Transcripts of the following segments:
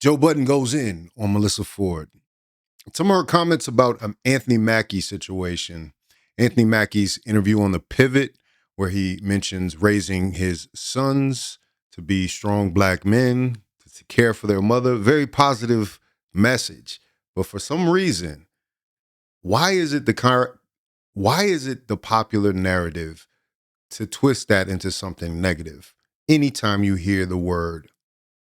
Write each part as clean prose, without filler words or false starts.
Joe Budden goes in on Melyssa Ford. Some of her comments about Anthony Mackie's situation. Anthony Mackie's interview on The Pivot, where he mentions raising his sons to be strong black men, to care for their mother. Very positive message. But for some reason, why is it the popular narrative to twist that into something negative anytime you hear the word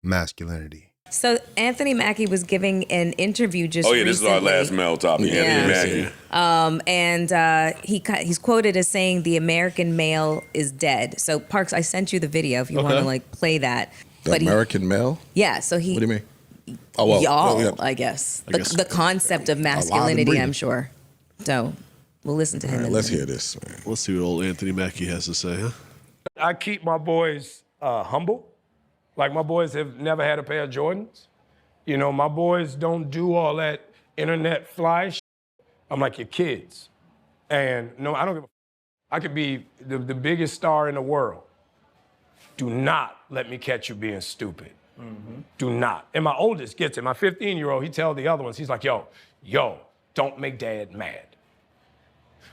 masculinity? So Anthony Mackie was giving an interview just recently. This is our last male topic, Anthony Mackie. He's quoted as saying the American male is dead. So Parks, I sent you the video if you want to play that. American male? Yeah, so he... What do you mean? Y'all, I guess. The concept of masculinity, I'm sure. So we'll listen to him. Right, let's hear this, man. Let's see what old Anthony Mackie has to say, huh? I keep my boys humble. Like, my boys have never had a pair of Jordans. You know, my boys don't do all that internet fly shit. I'm like your kids. And no, I don't give a I could be the biggest star in the world. Do not let me catch you being stupid. Mm-hmm. Do not. And my oldest gets it. My 15-year-old, he tells the other ones, he's like, yo, don't make dad mad.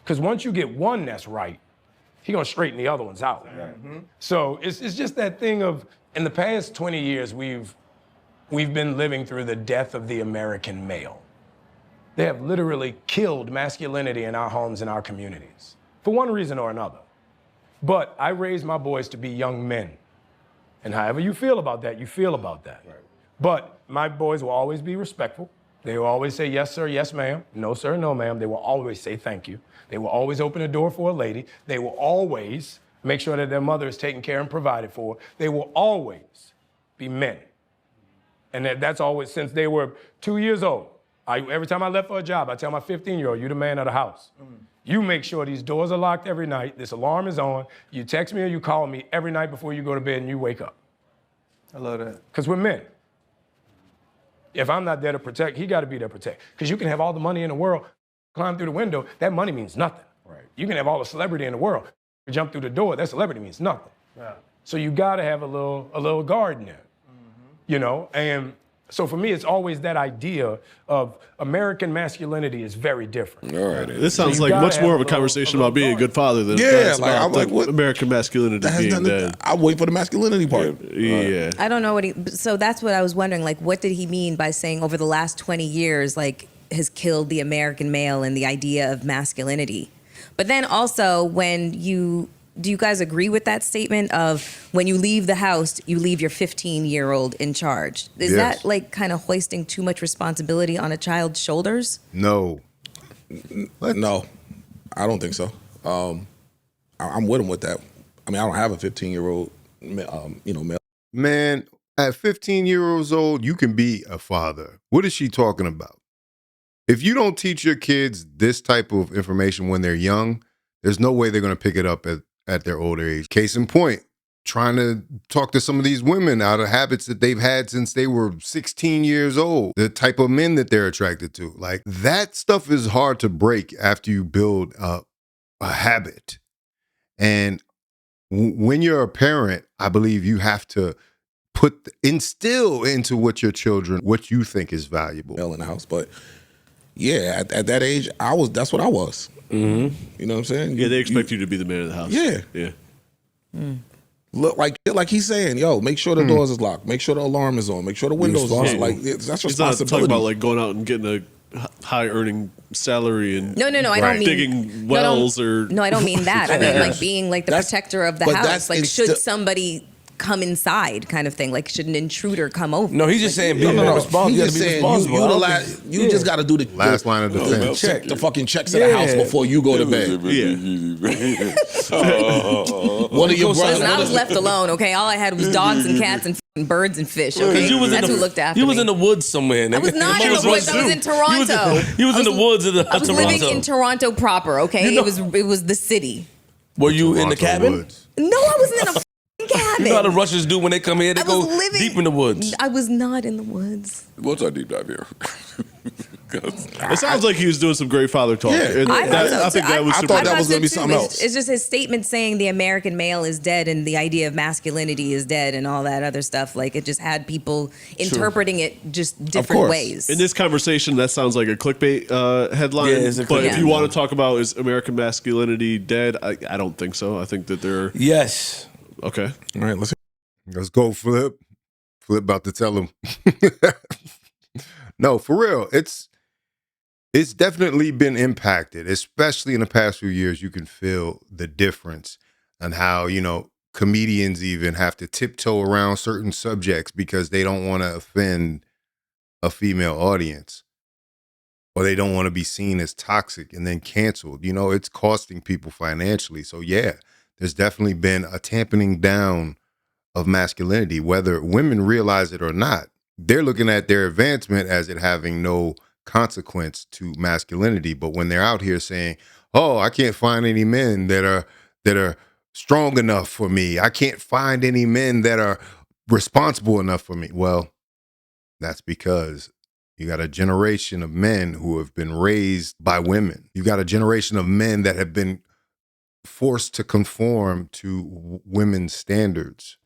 Because once you get one that's right, he gonna straighten the other ones out. Mm-hmm. So it's just that thing of, in the past 20 years, we've been living through the death of the American male. They have literally killed masculinity in our homes and our communities, for one reason or another. But I raised my boys to be young men. And however you feel about that, you feel about that. Right. But my boys will always be respectful. They will always say, yes, sir, yes, ma'am. No, sir, no, ma'am. They will always say thank you. They will always open the door for a lady. They will always make sure that their mother is taken care and provided for. They will always be men. And that's always, since they were 2 years old. Every time I left for a job, I tell my 15-year-old, you're the man of the house. You make sure these doors are locked every night, this alarm is on, you text me or you call me every night before you go to bed and you wake up. I love that. Because we're men. If I'm not there to protect, he got to be there to protect. Because you can have all the money in the world, climb through the window, that money means nothing. Right. You can have all the celebrity in the world, jump through the door, that celebrity means nothing. Yeah. So you got to have a little guard in there, you know? And so for me, it's always that idea of American masculinity is very different. All right. This sounds like much more of a conversation about being a good father than I'm like, what American masculinity being dead. I wait for the masculinity part. Yeah. I don't know so that's what I was wondering, like, what did he mean by saying over the last 20 years, like, has killed the American male and the idea of masculinity? But then also, do you guys agree with that statement of when you leave the house, you leave your 15-year-old in charge? Is that like kind of hoisting too much responsibility on a child's shoulders? No. What? No, I don't think so. I'm with him with that. I mean, I don't have a 15-year-old, male. Man, at 15 years old, you can be a father. What is she talking about? If you don't teach your kids this type of information when they're young, there's no way they're going to pick it up at their older age. Case in point, trying to talk to some of these women out of habits that they've had since they were 16 years old, the type of men that they're attracted to. Like, that stuff is hard to break after you build a habit. And when you're a parent, I believe you have to instill into what you think is valuable. In the house, but yeah, at that age, that's what I was. Mm-hmm. You know what I'm saying? Yeah, they expect you to be the man of the house. Yeah. Yeah. Look, like he's saying, yo, make sure the doors is locked, make sure the alarm is on, make sure the windows are on. Like, that's responsibility. He's not talking about like going out and getting a high earning salary and no, I don't mean digging wells or. No, I don't mean that. I mean like being like the protector of the house. Like, should somebody come inside, kind of thing? Like, should an intruder come over? No, he's just saying be responsible. He's just saying you just got to do the last line of defense. Check the fucking checks of the house before you go to bed. One of your brothers. Listen, I was left alone. Okay, all I had was dogs and cats and birds and fish. Okay, that's who looked after me. You was in the woods somewhere. I was not in the woods. I was in Toronto. You was in the woods of I was living in Toronto proper. Okay, it was the city. Were you in the cabin? No, I wasn't in a cabin. haven't. You know how the Russians do when they come here? They go deep in the woods. I was not in the woods. What's our deep dive here? It sounds like he was doing some great father talk. Yeah. I think that was. I thought that was going to be something else. It's just his statement saying the American male is dead and the idea of masculinity is dead and all that other stuff. Like it just had people interpreting it just different ways. In this conversation, that sounds like a clickbait headline. Yeah, it's a but clickbait. if you want to talk about is American masculinity dead, I don't think so. I think that they're Yes. okay. All right, Let's go, Flip. Flip about to tell him. No, for real. It's definitely been impacted, especially in the past few years. You can feel the difference on how, comedians even have to tiptoe around certain subjects because they don't want to offend a female audience or they don't want to be seen as toxic and then canceled. It's costing people financially. So yeah, there's definitely been a tamping down of masculinity, whether women realize it or not. They're looking at their advancement as it having no consequence to masculinity. But when they're out here saying, oh, I can't find any men that are strong enough for me. I can't find any men that are responsible enough for me. Well, that's because you got a generation of men who have been raised by women. You got a generation of men that have been forced to conform to women's standards.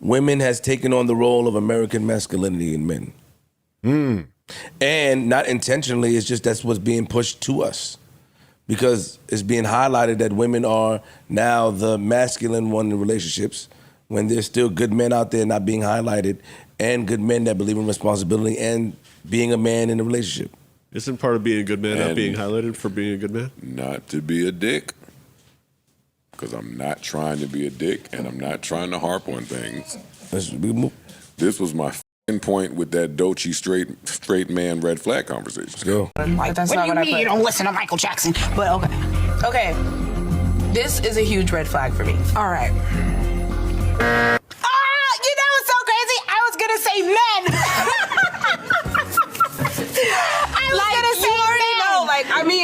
Women has taken on the role of American masculinity in men. And not intentionally, it's just that's what's being pushed to us. Because it's being highlighted that women are now the masculine one in relationships when there's still good men out there not being highlighted and good men that believe in responsibility and being a man in a relationship. Isn't part of being a good man not being highlighted for being a good man? Not to be a dick. Because I'm not trying to be a dick and I'm not trying to harp on things. This was my point with that Doechii straight man red flag conversation. Let's go. Like, that's what do you mean you don't listen to Michael Jackson? But okay. This is a huge red flag for me. All right. It's so crazy. I was gonna say men.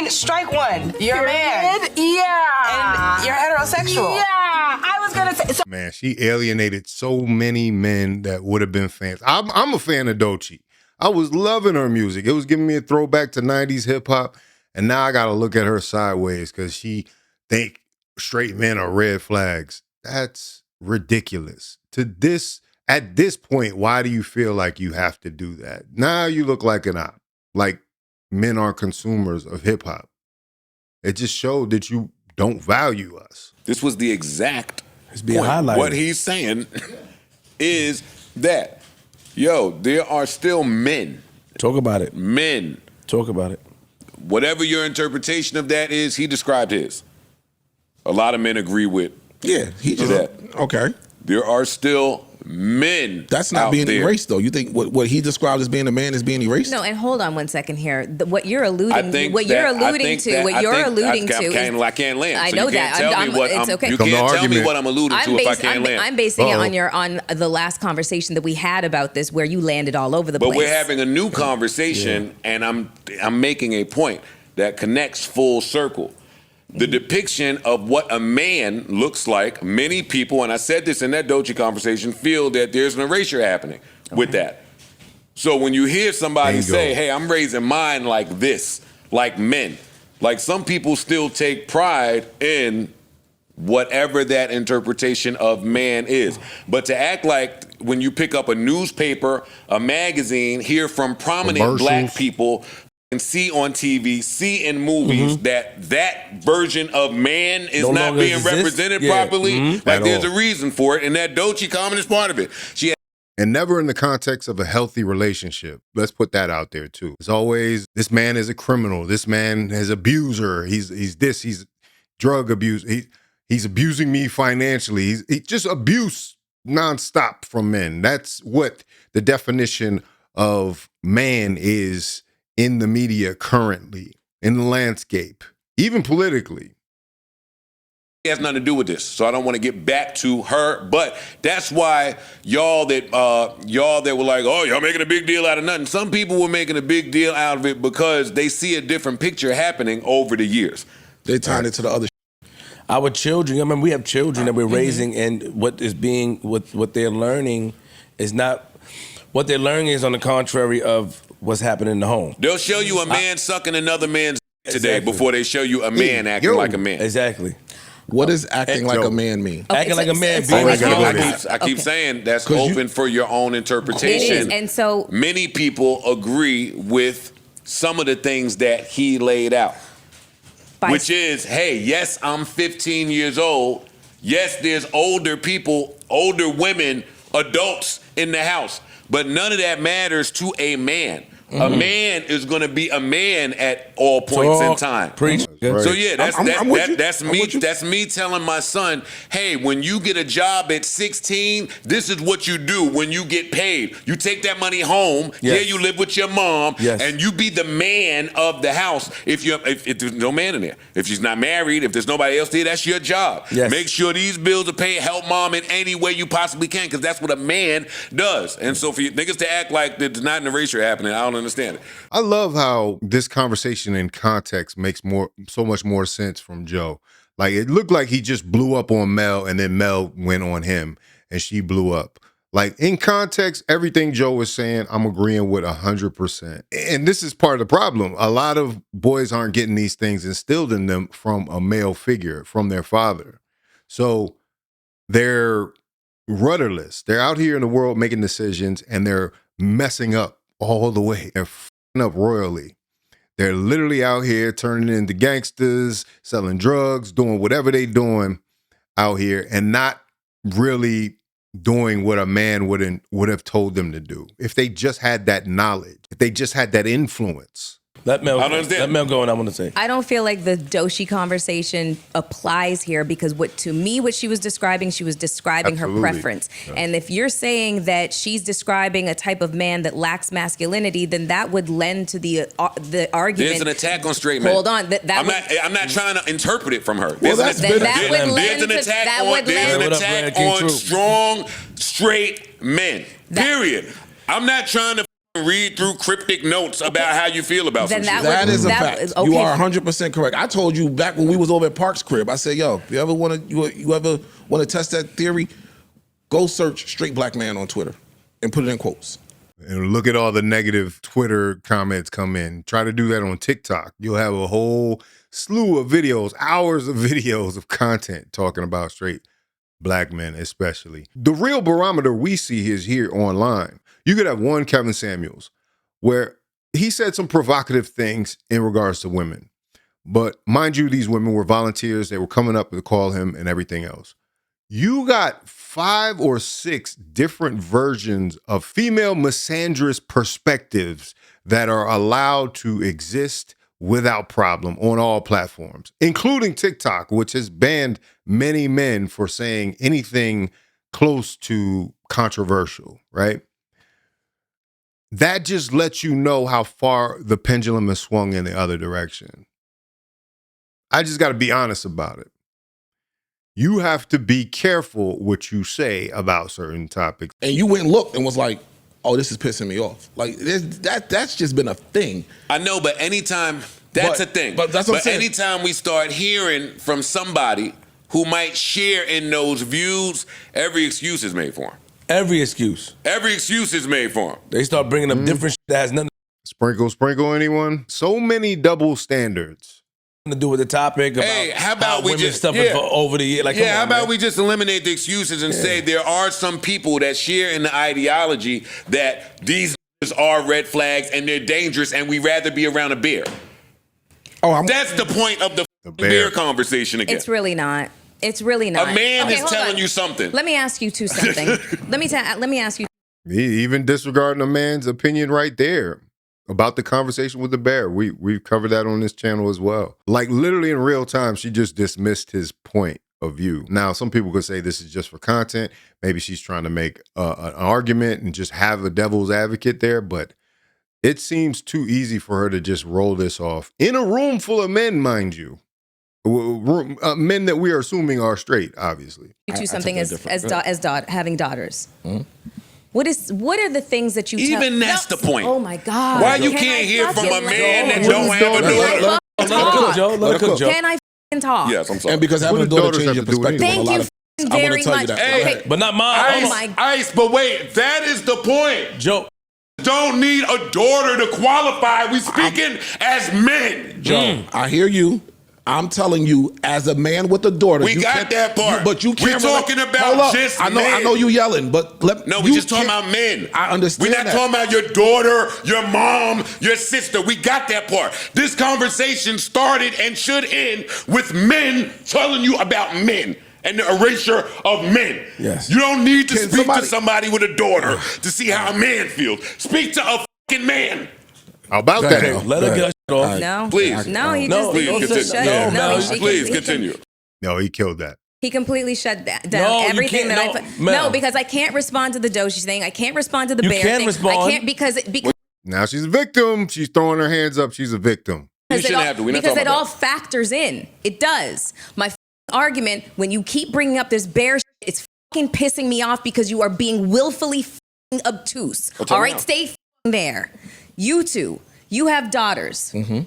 Strike one. You're a man. Yeah. And you're heterosexual. Yeah. I was gonna say. So Man, she alienated so many men that would have been fans. I'm a fan of Doechii. I was loving her music. It was giving me a throwback to 90s hip hop. And now I got to look at her sideways because she think straight men are red flags. That's ridiculous. At this point, why do you feel like you have to do that? Now you look like an op. Like men are consumers of hip hop. It just showed that you don't value us. This was the exact It's being point. highlighted. What he's saying is that, there are still men. Talk about it. Men. Talk about it. Whatever your interpretation of that is, he described his. A lot of men agree with he just that. Okay. There are still men. That's not out being there. erased, though. You think what he described as being a man is being erased? No, and hold on one second here. What you're alluding to, I can't land. I So know you can't that. tell me what it's okay. You Come can't to tell me argument. what I'm alluding to if I can't land. I'm basing it on the last conversation that we had about this, where you landed all over the place. But we're having a new conversation, and I'm making a point that connects full circle. The depiction of what a man looks like, many people, and I said this in that Doechii conversation, feel that there's an erasure happening with that. So when you hear somebody say, hey, I'm raising mine like this, like men, like some people still take pride in whatever that interpretation of man is. But to act like when you pick up a newspaper, a magazine, hear from prominent black people, and see on TV, see in movies that version of man is not being represented properly. Like there's a reason for it, and that Doechii comment is part of it. And never in the context of a healthy relationship. Let's put that out there too. It's always, this man is a criminal. This man is an abuser. He's drug abuse. He's abusing me financially. He's just abuse nonstop from men. That's what the definition of man is in the media currently, in the landscape, even politically. It has nothing to do with this, so I don't want to get back to her. But that's why y'all that were like, oh, y'all making a big deal out of nothing. Some people were making a big deal out of it because they see a different picture happening over the years. They tied it to the other. our children. I mean, we have children that we're raising, and what they're learning is not what they're learning is on the contrary of what's happening in the home. They'll show you a man sucking another man's today Exactly. before they show you a man acting like a man. Exactly. What does acting like a man mean? Okay, Acting like a man. so being like a like- man. I keep saying that's open for your own interpretation. It is, and so many people agree with some of the things that he laid out, which is, hey, yes, I'm 15 years old. Yes, there's older people, older women, adults in the house, but none of that matters to a man. A man is going to be a man at all points in time. Preach. So yeah, that's me. you. That's me telling my son, hey, when you get a job at 16, this is what you do when you get paid. You take that money home. Yes. Yeah, you live with your mom, Yes. and you be the man of the house. If there's no man in there, if she's not married, if there's nobody else there, that's your job. Yes. Make sure these bills are paid. Help mom in any way you possibly can, because that's what a man does. And so for you niggas to act like there's not an erasure happening, I don't understand it. I love how this conversation in context makes so much more sense from Joe. Like, it looked like he just blew up on Mel, and then Mel went on him, and she blew up. Like, in context, everything Joe was saying, I'm agreeing with 100%. And this is part of the problem. A lot of boys aren't getting these things instilled in them from a male figure, from their father. So they're rudderless. They're out here in the world making decisions, and they're messing up all the way. They're f***ing up royally. They're literally out here turning into gangsters, selling drugs, doing whatever they doing out here, and not really doing what a man would have told them to do. If they just had that knowledge, if they just had that influence. Let Mel I don't understand. Let Mel go, and I want to say. I don't feel like the Doshi conversation applies here, because what she was describing Absolutely. her preference. Yeah. And if you're saying that she's describing a type of man that lacks masculinity, then that would lend to the argument. There's an attack on straight men. Hold on, I'm not trying to interpret it from her. Well, that's Then been that would There's lend an to attack that on, would there's lend. an What up, attack Brad? King on True. strong, straight men. Period. I'm not trying to read through cryptic notes about how you feel about Then some shit. That is a that fact. is- You okay. are 100% correct. I told you back when we was over at Park's crib. I said, "Yo, you ever want to test that theory? Go search straight black man on Twitter and put it in quotes." And look at all the negative Twitter comments come in. Try to do that on TikTok. You'll have a whole slew of videos, hours of videos of content talking about straight black men especially. The real barometer we see is here online. You could have one Kevin Samuels where he said some provocative things in regards to women. But mind you, these women were volunteers. They were coming up to call him and everything else. You got 5 or 6 different versions of female misandrous perspectives that are allowed to exist without problem on all platforms, including TikTok, which has banned many men for saying anything close to controversial, right? That just lets you know how far the pendulum has swung in the other direction. I just got to be honest about it. You have to be careful what you say about certain topics. And you went and looked and was like, "Oh, this is pissing me off." Like that's just been a thing. I know, but anytime, that's a thing. But that's what I'm saying. Anytime we start hearing from somebody who might share in those views, every excuse is made for him. Every excuse. Every excuse is made for him. They start bringing up different shit that has nothing Sprinkle, anyone? So many double standards. to do with the topic. About Hey, how about we women just stuffing for over the year? Like, come how on, about man. we just eliminate the excuses and say there are some people that share in the ideology that these are red flags and they're dangerous and we rather be around a bear. That's the point of the bear conversation again. It's really not. It's really not. A man Okay, is hold telling on. you something. Let me ask you something. let me ask you. Even disregarding a man's opinion right there about the conversation with the bear. We've covered that on this channel as well. Like literally in real time, she just dismissed his point of view. Now, some people could say this is just for content. Maybe she's trying to make an argument and just have a devil's advocate there, but it seems too easy for her to just roll this off in a room full of men, mind you. Men that we are assuming are straight, obviously. You do something having daughters. What are the things that you Even that's the point. Oh my God! Why you can't hear from a man that don't have a daughter? Let her cook, Joe. Let her cook, Joe. Can I talk. Yes, I'm sorry. And because having What a do daughter daughters changes have your to do with perspective on a Thank lot you of things. I want very to tell you much. that. Hey, Okay. But not mine. Oh Hold on. my- Ice, but wait, that is the point. Joe. Don't need a daughter to qualify. We speaking as men. Joe, I hear you. I'm telling you, as a man with a daughter, We you got can't- that part. but you We're can't. talking about Hold up. just I know men. you yelling, but No, we you just talking can't- about men. I understand We're not that. talking about your daughter, your mom, your sister. We got that part. This conversation started and should end with men telling you about men and the erasure of men. Yes. You don't need to Can speak somebody- to somebody with a daughter to see how a man feels. Speak to a fucking man. How about Go that? ahead. Let her get her off. No. Please. No, he No, just please he continue. shut No, no, Mel, he- Please he- continue. No, he killed that. He completely shut down No, you everything can't- that no, I put. Mel. No, because I can't respond to the Doshi thing. I can't respond to the You bear can thing. respond. I can't because Now she's a victim. She's throwing her hands up. She's a victim. You it shouldn't all, have to. We're not because talking it all about factors in. It does. My argument, when you keep bringing up this bear shit, it's pissing me off because you are being willfully obtuse. Well, tell All me right, now. stay there. You two, you have daughters. Mm-hmm.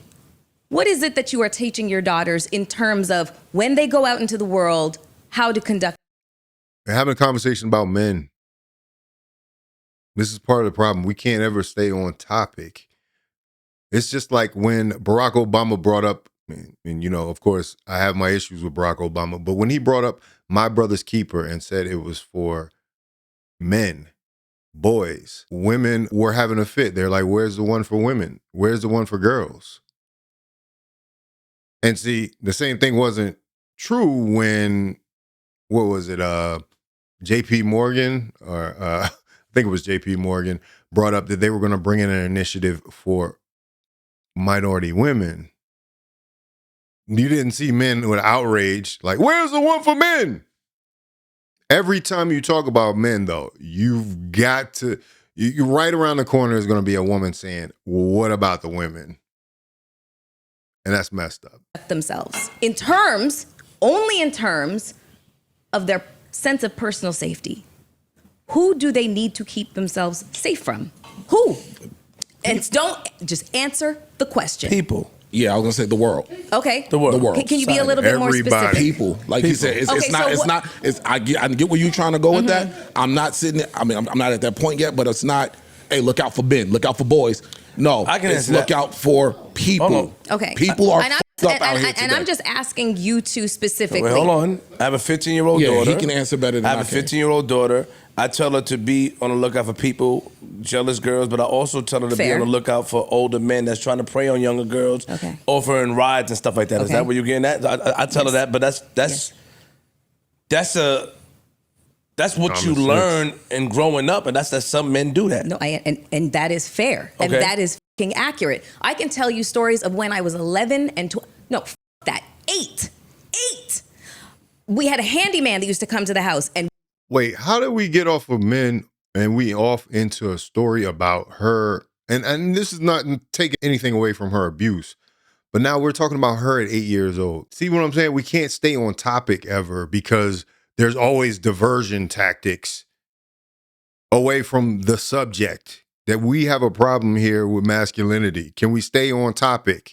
What is it that you are teaching your daughters in terms of when they go out into the world, how to conduct? We're having a conversation about men. This is part of the problem. We can't ever stay on topic. It's just like when Barack Obama brought up, and you know, of course, I have my issues with Barack Obama, but when he brought up My Brother's Keeper and said it was for men, boys, women were having a fit. They're like, where's the one for women? Where's the one for girls? And see, the same thing wasn't true when, what was it, JP Morgan, or I think it was JP Morgan, brought up that they were going to bring in an initiative for minority women. You didn't see men with outrage, like, where's the one for men? Every time you talk about men, though, you've got to, you right around the corner is going to be a woman saying, well, what about the women? And that's messed up. Themselves in terms, only in terms of their sense of personal safety. Who do they need to keep themselves safe from? Who? And don't just answer the question. People. Yeah, I was gonna say the world. Okay. The world. The world. Can you be a little bit more Everybody. specific? People, like you said, it's Okay, not. so It's what- not. It's. I get where you trying to go with that. I'm not sitting. I mean, I'm not at that point yet. But it's not. Hey, look out for men. Look out for boys. No, I can it's answer look that. out for people. Hold Okay. People are And I'm- fucked up out here and today. I'm just asking you two specifically. Wait, hold on. I have a 15-year-old Yeah, daughter. he can answer better than I have I a can. 15-year-old daughter. I tell her to be on the lookout for people, jealous girls, but I also tell her to Fair. be on the lookout for older men that's trying to prey on younger girls, Okay. offering rides and stuff like that. Is Okay. that where you're getting at? I tell her Yes. that, but that's what you Common sense. learn in growing up, and that's that some men do that. No, and that is fair. And Okay. that is fucking accurate. I can tell you stories of when I was 11 and 12. No, that. 8. We had a handyman that used to come to the house and Wait, how did we get off of men and we off into a story about her? And this is not taking anything away from her abuse, but now we're talking about her at 8 years old. See what I'm saying? We can't stay on topic ever because there's always diversion tactics away from the subject. That we have a problem here with masculinity. Can we stay on topic?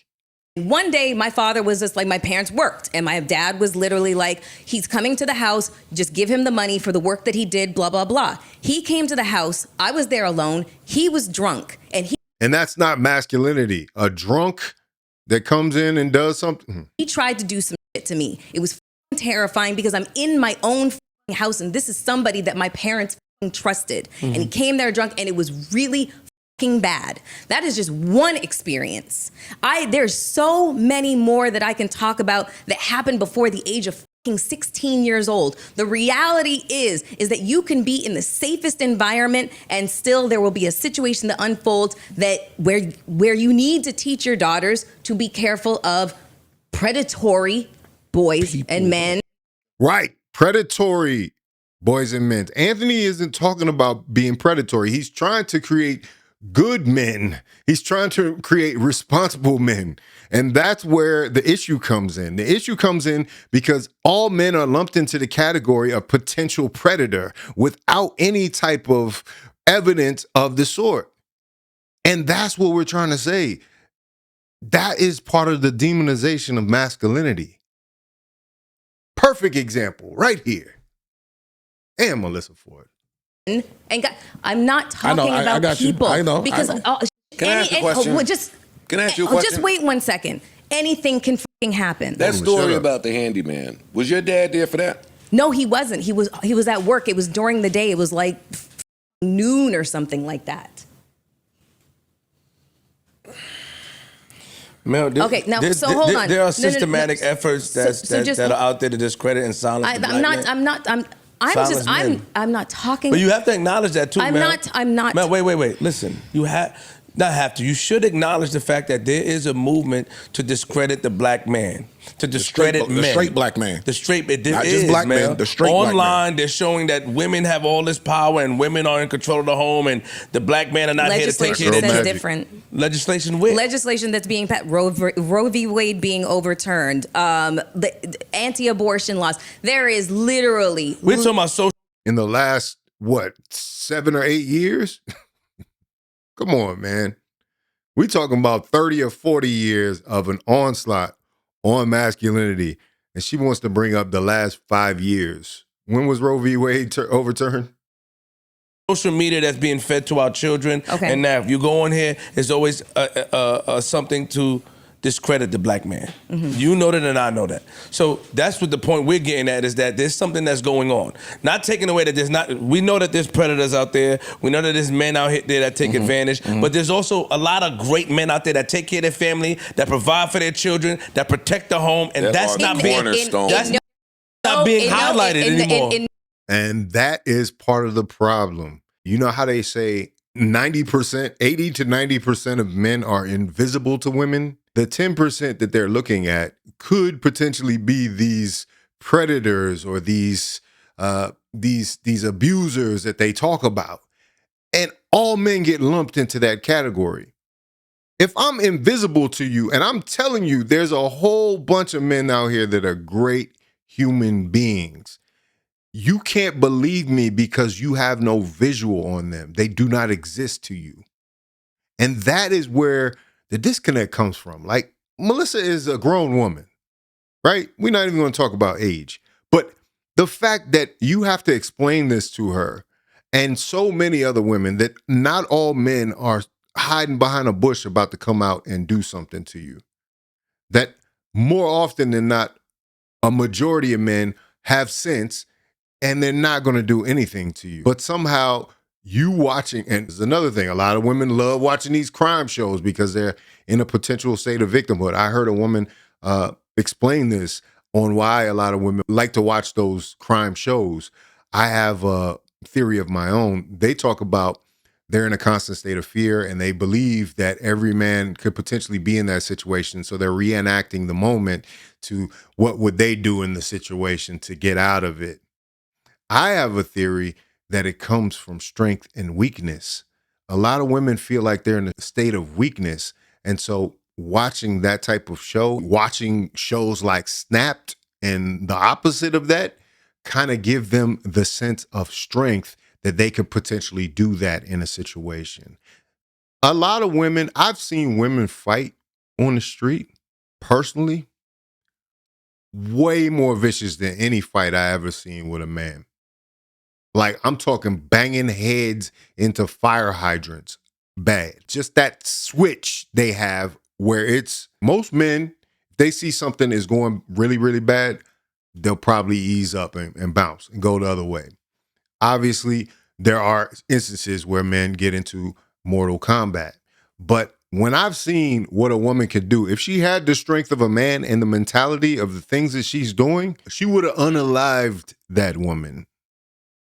one day my father was just like, my parents worked and my dad was literally like, he's coming to the house, just give him the money for the work that he did, blah, blah, blah. He came to the house, I was there alone, he was drunk and And that's not masculinity. A drunk that comes in and does something. he tried to do some shit to me. It was terrifying because I'm in my own house and this is somebody that my parents trusted. And he came there drunk and it was really bad. That is just one experience. There's so many more that I can talk about that happened before the age of 16 years old. The reality is that you can be in the safest environment and still there will be a situation that unfolds that where you need to teach your daughters to be careful of predatory boys and men. Right. Predatory boys and men. Anthony isn't talking about being predatory. He's trying to create good men. He's trying to create responsible men. And that's where the issue comes in. The issue comes in because all men are lumped into the category of potential predator without any type of evidence of the sort. And that's what we're trying to say. That is part of the demonization of masculinity. perfect example right here. And Melyssa Ford. And I'm not talking I about got you. people. I know. Because Can I ask you a question? Can I ask you a question? Just wait 1 second. Anything can fucking happen. That story shut up. about the handyman, was your dad there for that? No, he wasn't. He was at work. It was during the day. It was like noon or something like that. Mel, Okay, now, so hold on. There No, are no, systematic no. efforts that are out there to discredit and silence the black man. I'm not talking. But you have to acknowledge that too, I'm Mel. not. Mel, wait. Listen, you you should acknowledge the fact that there is a movement to discredit the black man, to discredit men. The straight black man. The straight, Not just black men, the straight black man. Online, they're showing that women have all this power and women are in control of the home and the black men are not here to take care Legislation of says their different. Legislation with? Legislation that's being passed, Roe v. Wade being overturned, the anti-abortion laws. There is literally. We're talking about social. In the last, 7 or 8 years? Come on, man. We talking about 30 or 40 years of an onslaught on masculinity, and she wants to bring up the last 5 years. When was Roe v. Wade overturned? Social media that's being fed to our children. Okay. And now if you go on here, it's always something to discredit the black man. Mm-hmm. You know that and I know that. So that's what the point we're getting at is that there's something that's going on. Not taking away that we know that there's predators out there. We know that there's men out there that take advantage. But there's also a lot of great men out there that take care of their family, that provide for their children, that protect the home. And that's not being highlighted anymore. And that is part of the problem. You know how they say 90%, 80 to 90% of men are invisible to women? The 10% that they're looking at could potentially be these predators or these abusers that they talk about. And all men get lumped into that category. If I'm invisible to you and I'm telling you there's a whole bunch of men out here that are great human beings, you can't believe me because you have no visual on them. They do not exist to you. And that is where the disconnect comes from. Like, Melyssa is a grown woman, right? We're not even going to talk about age. But the fact that you have to explain this to her and so many other women, that not all men are hiding behind a bush about to come out and do something to you. That more often than not, a majority of men have sense and they're not going to do anything to you. But somehow you watching, and there's another thing, a lot of women love watching these crime shows because they're in a potential state of victimhood. I heard a woman explain this on why a lot of women like to watch those crime shows. I have a theory of my own. They talk about they're in a constant state of fear and they believe that every man could potentially be in that situation. So they're reenacting the moment to what would they do in the situation to get out of it. I have a theory that it comes from strength and weakness. A lot of women feel like they're in a state of weakness. And so watching that type of show, watching shows like Snapped and the opposite of that, kind of give them the sense of strength that they could potentially do that in a situation. A lot of women, I've seen women fight on the street, personally, way more vicious than any fight I ever seen with a man. Like, I'm talking banging heads into fire hydrants. Bad. Just that switch they have where it's, most men, if they see something is going really, really bad, they'll probably ease up and bounce and go the other way. Obviously, there are instances where men get into mortal combat. But when I've seen what a woman could do, if she had the strength of a man and the mentality of the things that she's doing, she would have unalived that woman.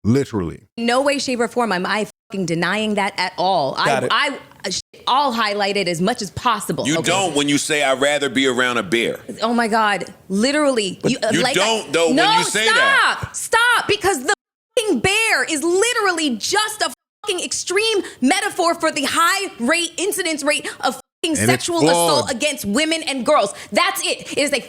Literally. No way, shape, or form am I fucking denying that at all. I'll highlight it as much as possible. You okay? don't when you say I'd rather be around a bear. Oh my God. Literally. You don't though when you say that. Stop. Because the fucking bear is literally just a fucking extreme metaphor for the high incidence rate of fucking sexual assault against women and girls. That's it. It is a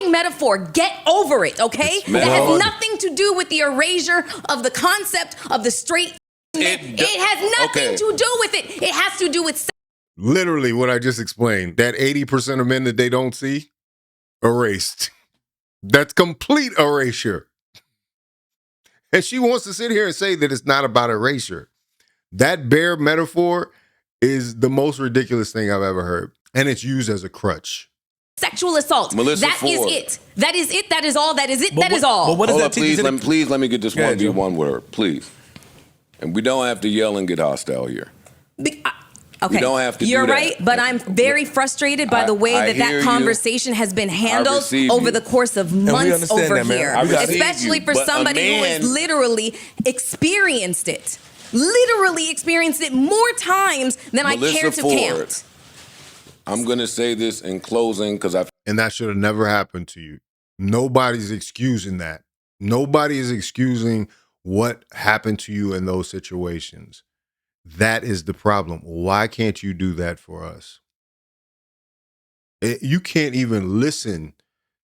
metaphor. Get over it, okay? That has nothing to do with the erasure of the concept of the straight. It has nothing to do with it. It has to do with sex. Literally what I just explained. That 80% of men that they don't see, erased. That's complete erasure. And she wants to sit here and say that it's not about erasure. That bear metaphor is the most ridiculous thing I've ever heard. And it's used as a crutch. Sexual assault. Melyssa That is Ford. it. That is it. That is all. That is it. That is all. But what does Hold that up, teach? please let me get this Go ahead, 1v1 with her, please. And we don't have to yell and get hostile here. Okay, We don't have to you're do that. right, but I'm very frustrated by the way I that hear you. conversation has been handled receive over you. the course of we months understand over that, man. here, I receive especially you, for but a somebody who has man- literally experienced it. Literally experienced it more times than I care Melyssa to Ford. count. I'm going to say this in closing because I And that should have never happened to you. Nobody's excusing that. Nobody is excusing what happened to you in those situations. That is the problem. Why can't you do that for us? You can't even listen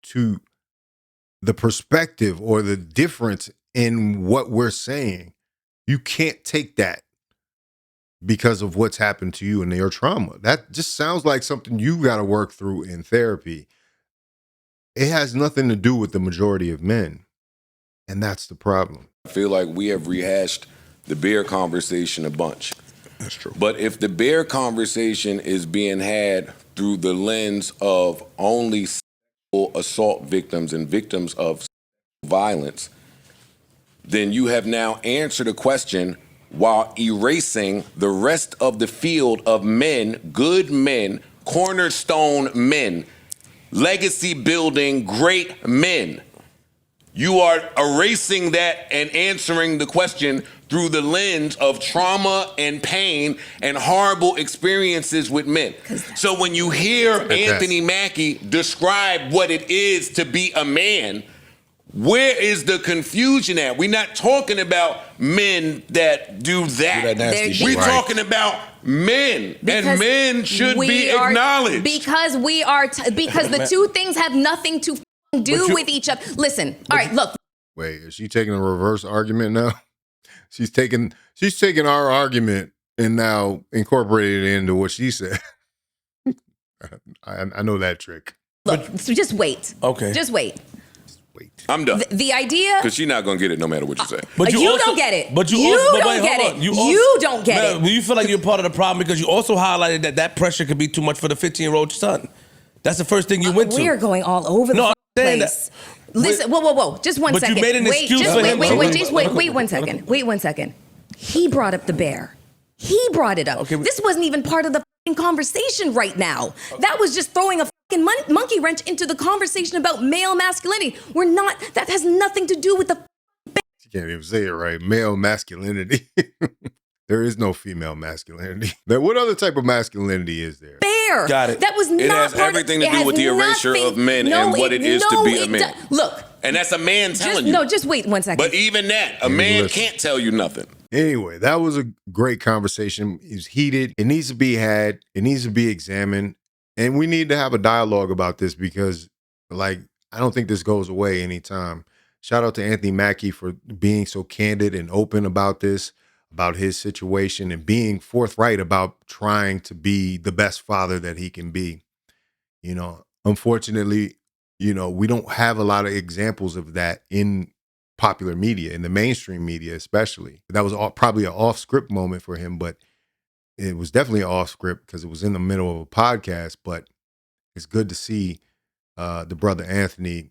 to the perspective or the difference in what we're saying. You can't take that because of what's happened to you and your trauma. That just sounds like something you got to work through in therapy. It has nothing to do with the majority of men. And that's the problem. feel like we have rehashed the bear conversation a bunch. That's true. But if the bear conversation is being had through the lens of only sexual assault victims and victims of violence, then you have now answered a question while erasing the rest of the field of men, good men, cornerstone men, legacy building great men. You are erasing that and answering the question through the lens of trauma and pain and horrible experiences with men. So when you hear Anthony Mackie describe what it is to be a man, where is the confusion at? We're not talking about men that do that. that nasty shit. We're Right. talking about men, and men should be acknowledged. Because the two things have nothing to do with each other. Listen, all right, look. Wait, is she taking a reverse argument now? She's taking our argument and now incorporated it into what she said. I know that trick. Look, so just wait. Okay. Just wait. I'm done. The idea. Because she's not going to get it no matter what you say. But You also- don't get it. But you You also, but don't wait, get hold it. on. You don't get it. Man, you feel like you're part of the problem because you also highlighted that pressure could be too much for the 15-year-old son. That's the first thing you went to. We are going all over the No, I'm saying place. that- Listen, whoa. Just one But second. you made an wait, excuse just for wait, him. wait 1 second. Wait 1 second. He brought up the bear. He brought it up. Okay, this wasn't even part of the fucking conversation right now. That was just throwing a fucking monkey wrench into the conversation about male masculinity. That has nothing to do with the She can't even say it right. Male masculinity. There is no female masculinity. What other type of masculinity is there? bear. Got it. That was not has part everything of, to do with the erasure of men and what it is to be a man. Look. And that's a man telling you. No, just wait 1 second. But even that, a man listen. can't tell you nothing. Anyway, that was a great conversation. It was heated. It needs to be had. It needs to be examined. And we need to have a dialogue about this because, I don't think this goes away anytime. Shout out to Anthony Mackie for being so candid and open about this, about his situation, and being forthright about trying to be the best father that he can be. Unfortunately, we don't have a lot of examples of that in popular media, in the mainstream media especially. That was probably an off-script moment for him, but it was definitely an off-script because it was in the middle of a podcast. But it's good to see the brother Anthony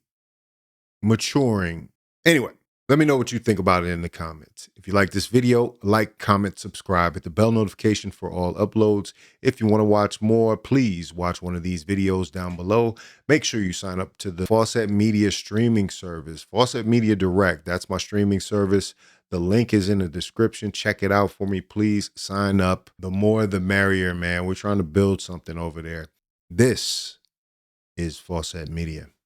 maturing. Anyway, let me know what you think about it in the comments. If you like this video, like, comment, subscribe, hit the bell notification for all uploads. If you want to watch more, please watch one of these videos down below. Make sure you sign up to the Faucette Media streaming service, Faucette Media Direct. That's my streaming service. The link is in the description. Check it out for me, please. Sign up. The more, the merrier, man. We're trying to build something over there. This is Faucette Media.